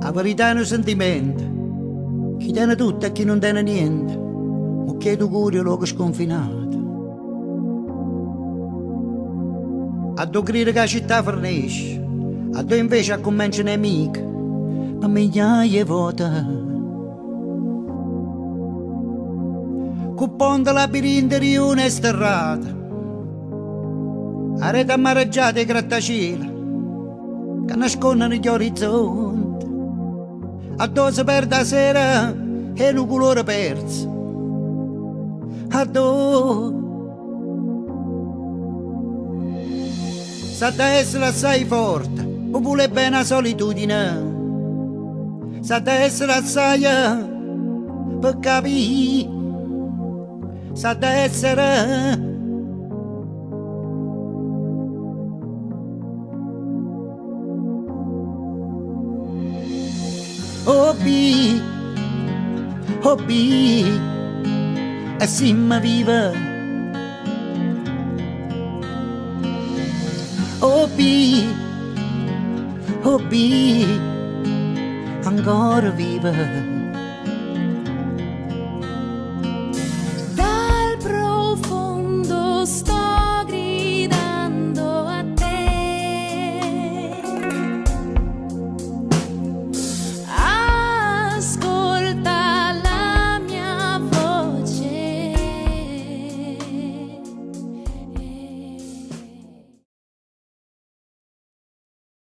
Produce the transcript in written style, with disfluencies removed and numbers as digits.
La verità è un sentimento, chi tiene tutto e chi non tiene niente, ma che tu curi è luogo sconfinato. A tu credere che la città fornisce, a tu invece comincia nemica, ma migliaia di volte. Con ponte labirinti di una sterrata, a rete amareggiata e grattacielo, che nascondono gli orizzonti. A dove si perde la sera e il colore perso. A dove sa da essere assai forte, o vuole bene la solitudine. Sa da essere assai per capire. Sa da essere oh bi, e si ma viva. Oh bi, ancora viva.